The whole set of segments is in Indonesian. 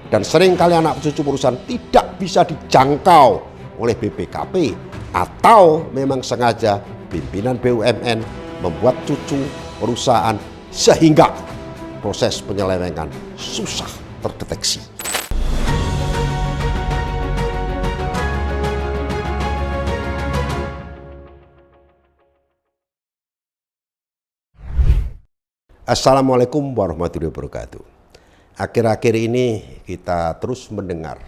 dan seringkali anak cucu perusahaan tidak bisa dijangkau oleh BPKP, atau memang sengaja pimpinan BUMN membuat cucu perusahaan sehingga proses penyelewengan susah terdeteksi. Assalamualaikum warahmatullahi wabarakatuh. Akhir-akhir ini kita terus mendengar,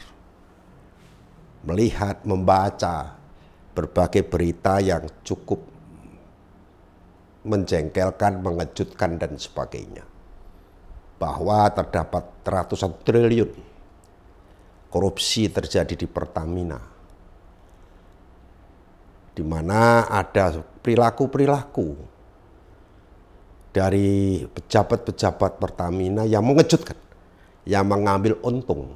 melihat, membaca berbagai berita yang cukup menjengkelkan, mengejutkan dan sebagainya. Bahwa terdapat ratusan triliun korupsi terjadi di Pertamina. Di mana ada perilaku-perilaku dari pejabat-pejabat Pertamina yang mengejutkan, yang mengambil untung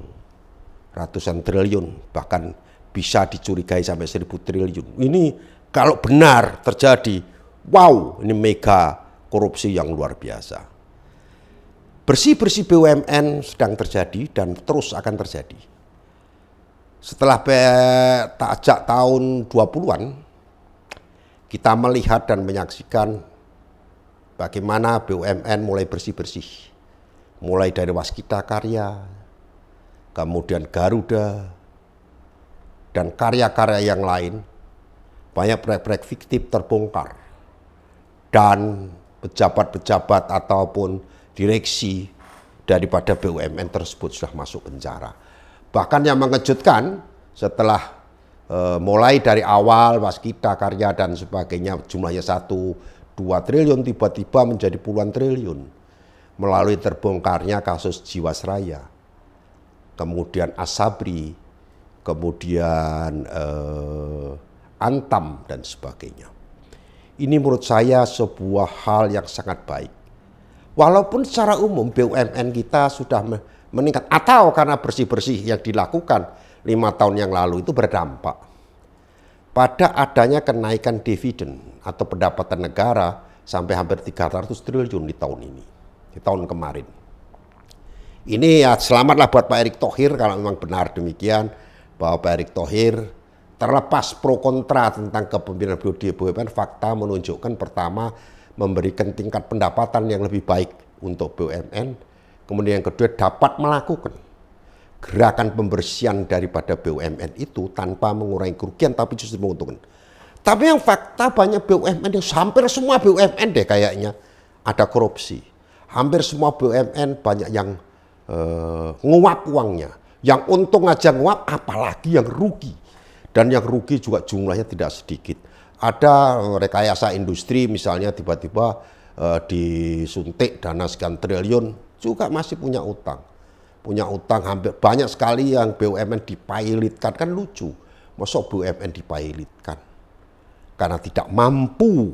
ratusan triliun, bahkan bisa dicurigai sampai 1.000 triliun. Ini kalau benar terjadi, wow, ini mega korupsi yang luar biasa. Bersih-bersih BUMN sedang terjadi dan terus akan terjadi. Setelah tajak tahun 20-an, kita melihat dan menyaksikan bagaimana BUMN mulai bersih-bersih. Mulai dari Waskita Karya, kemudian Garuda, dan karya-karya yang lain. Banyak proyek-proyek fiktif terbongkar. Dan pejabat-pejabat ataupun direksi daripada BUMN tersebut sudah masuk penjara. Bahkan yang mengejutkan, setelah mulai dari awal Waskita Karya dan sebagainya, jumlahnya 1-2 triliun tiba-tiba menjadi puluhan triliun melalui terbongkarnya kasus Jiwasraya, kemudian Asabri, kemudian Antam dan sebagainya. Ini menurut saya sebuah hal yang sangat baik. Walaupun secara umum BUMN kita sudah meningkat, atau karena bersih-bersih yang dilakukan 5 tahun yang lalu itu berdampak pada adanya kenaikan dividen atau pendapatan negara sampai hampir 300 triliun di tahun ini, di tahun kemarin. Ini ya selamatlah buat Pak Erick Thohir kalau memang benar demikian, bahwa Pak Erick Thohir terlepas pro kontra tentang kepemimpinan beliau di BUMN, fakta menunjukkan pertama memberikan tingkat pendapatan yang lebih baik untuk BUMN, kemudian yang kedua dapat melakukan gerakan pembersihan daripada BUMN itu tanpa mengurangi kerugian tapi justru menguntungkan. Tapi yang fakta banyak BUMN, hampir semua BUMN deh kayaknya ada korupsi. Hampir semua BUMN banyak yang nguap uangnya. Yang untung aja nguap, apalagi yang rugi. Dan yang rugi juga jumlahnya tidak sedikit. Ada rekayasa industri misalnya tiba-tiba disuntik dana sekian triliun, juga masih punya utang. Punya utang hampir banyak sekali yang BUMN dipilotkan, kan lucu. Masuk BUMN dipilotkan karena tidak mampu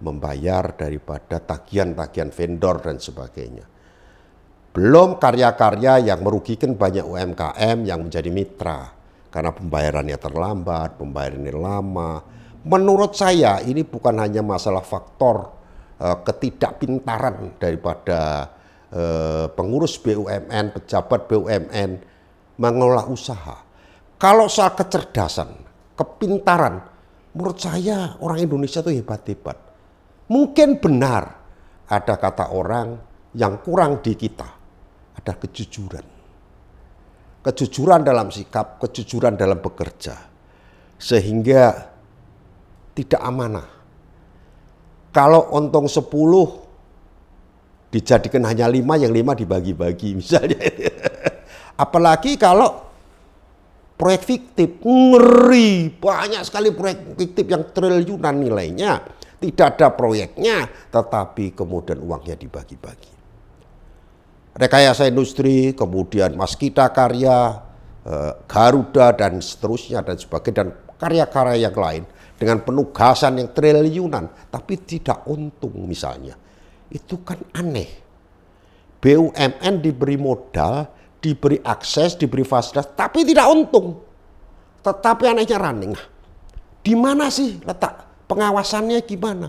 membayar daripada tagihan-tagihan vendor dan sebagainya. Belum karya-karya yang merugikan banyak UMKM yang menjadi mitra karena pembayarannya terlambat, pembayarannya lama. Menurut saya ini bukan hanya masalah faktor ketidakpintaran daripada pengurus BUMN, pejabat BUMN mengelola usaha. Kalau soal kecerdasan, kepintaran, menurut saya orang Indonesia itu hebat-hebat. Mungkin benar ada kata orang yang kurang di kita, ada kejujuran. Kejujuran dalam sikap, kejujuran dalam bekerja, sehingga tidak amanah. Kalau untung 10 dijadikan hanya 5, yang 5 dibagi-bagi misalnya. Apalagi kalau proyek fiktif, ngeri, banyak sekali proyek fiktif yang triliunan nilainya, tidak ada proyeknya, tetapi kemudian uangnya dibagi-bagi. Rekayasa industri, kemudian Waskita Karya, Garuda dan seterusnya dan sebagainya, dan karya-karya yang lain dengan penugasan yang triliunan, tapi tidak untung misalnya. Itu kan aneh. BUMN diberi modal, diberi akses, diberi fasilitas, tapi tidak untung. Tetapi anehnya running. Di mana sih letak pengawasannya gimana?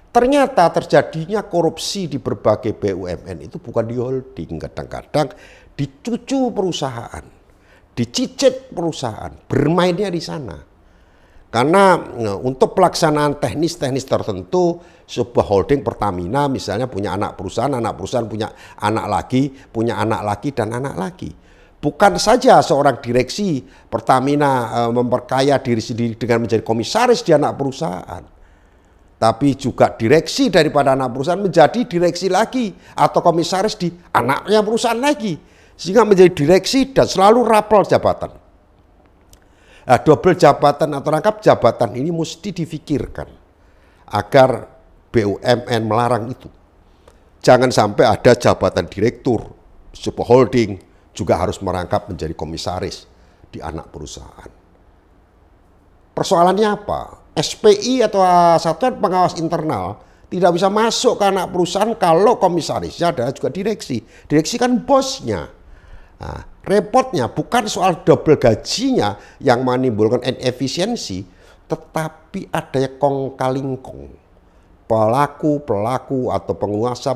Ternyata terjadinya korupsi di berbagai BUMN itu bukan di holding, kadang-kadang dicucu perusahaan, dicicit perusahaan, bermainnya di sana. Karena untuk pelaksanaan teknis-teknis tertentu, sebuah holding Pertamina misalnya punya anak perusahaan punya anak lagi, dan anak lagi. Bukan saja seorang direksi Pertamina memperkaya diri sendiri dengan menjadi komisaris di anak perusahaan, tapi juga direksi daripada anak perusahaan menjadi direksi lagi atau komisaris di anaknya perusahaan lagi, sehingga menjadi direksi dan selalu rapel jabatan. Nah, double jabatan atau rangkap jabatan ini mesti difikirkan agar BUMN melarang itu. Jangan sampai ada jabatan direktur sebuah holding juga harus merangkap menjadi komisaris di anak perusahaan. Persoalannya apa? SPI atau Satuan Pengawas Internal tidak bisa masuk ke anak perusahaan kalau komisarisnya adalah juga direksi. Direksi kan bosnya. Nah, repotnya bukan soal double gajinya yang menimbulkan inefisiensi, tetapi adanya kong kali kong. Pelaku atau penguasa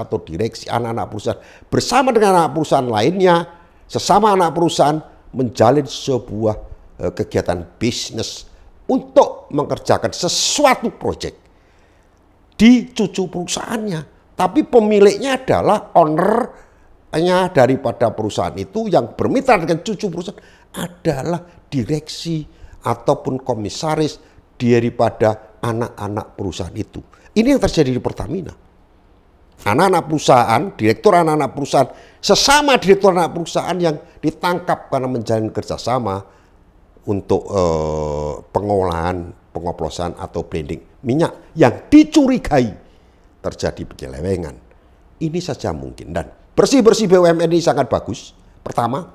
atau direksi anak-anak perusahaan bersama dengan anak perusahaan lainnya, sesama anak perusahaan menjalin sebuah kegiatan bisnis untuk mengerjakan sesuatu proyek di cucu perusahaannya. Tapi pemiliknya adalah ownernya daripada perusahaan itu, yang bermitra dengan cucu perusahaan adalah direksi ataupun komisaris daripada anak-anak perusahaan itu. Ini yang terjadi di Pertamina. Anak-anak perusahaan, direktur anak-anak perusahaan, sesama direktur anak perusahaan yang ditangkap karena menjalin kerjasama untuk pengolahan, pengoplosan atau blending minyak yang dicurigai terjadi penyelewengan. Ini saja mungkin. Dan bersih-bersih BUMN ini sangat bagus. Pertama,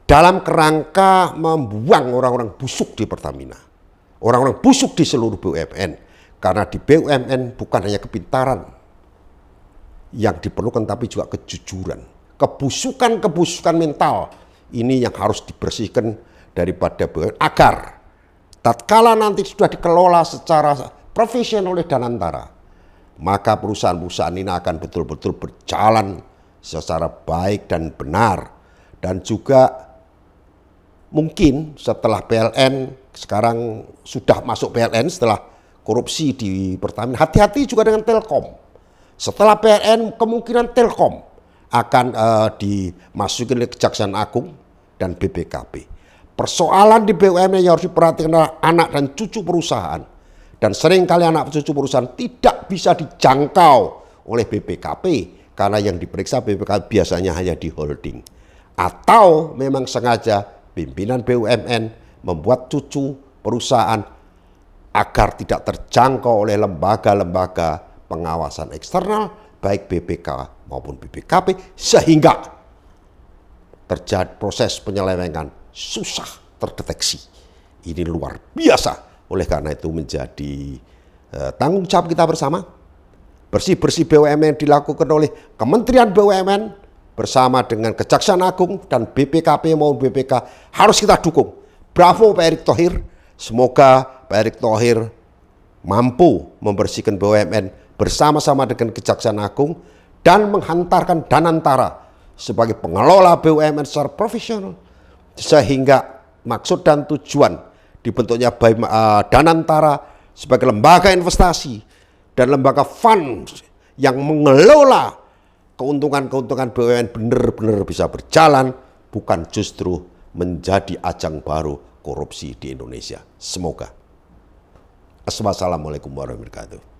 dalam kerangka membuang orang-orang busuk di Pertamina, orang-orang busuk di seluruh BUMN. Karena di BUMN bukan hanya kepintaran yang diperlukan, tapi juga kejujuran. Kebusukan mental ini yang harus dibersihkan daripada BUMN, agar tatkala nanti sudah dikelola secara profesional oleh Danantara, maka perusahaan-perusahaan ini akan betul-betul berjalan secara baik dan benar. Dan juga mungkin setelah PLN, sekarang sudah masuk PLN setelah korupsi di Pertamina, hati-hati juga dengan Telkom. Setelah PLN, kemungkinan Telkom akan dimasukin oleh Kejaksaan Agung dan BPKP. Persoalan di BUMN yang harus diperhatikan adalah anak dan cucu perusahaan. Dan seringkali anak cucu perusahaan tidak bisa dijangkau oleh BPKP, karena yang diperiksa BPKP biasanya hanya di holding. Atau memang sengaja pimpinan BUMN membuat cucu perusahaan agar tidak terjangkau oleh lembaga-lembaga pengawasan eksternal, baik BPK maupun BPKP, sehingga terjadi proses penyelewengan susah terdeteksi. Ini luar biasa. Oleh karena itu menjadi tanggung jawab kita bersama. Bersih-bersih BUMN dilakukan oleh Kementerian BUMN bersama dengan Kejaksaan Agung dan BPKP maupun BPK harus kita dukung. Bravo Pak Erick Thohir. Semoga Pak Erick Thohir mampu membersihkan BUMN bersama-sama dengan Kejaksaan Agung dan menghantarkan Danantara sebagai pengelola BUMN secara profesional, sehingga maksud dan tujuan dibentuknya Danantara sebagai lembaga investasi dan lembaga fund yang mengelola keuntungan-keuntungan BUMN benar-benar bisa berjalan, bukan justru menjadi ajang baru korupsi di Indonesia. Semoga. Assalamualaikum warahmatullahi wabarakatuh.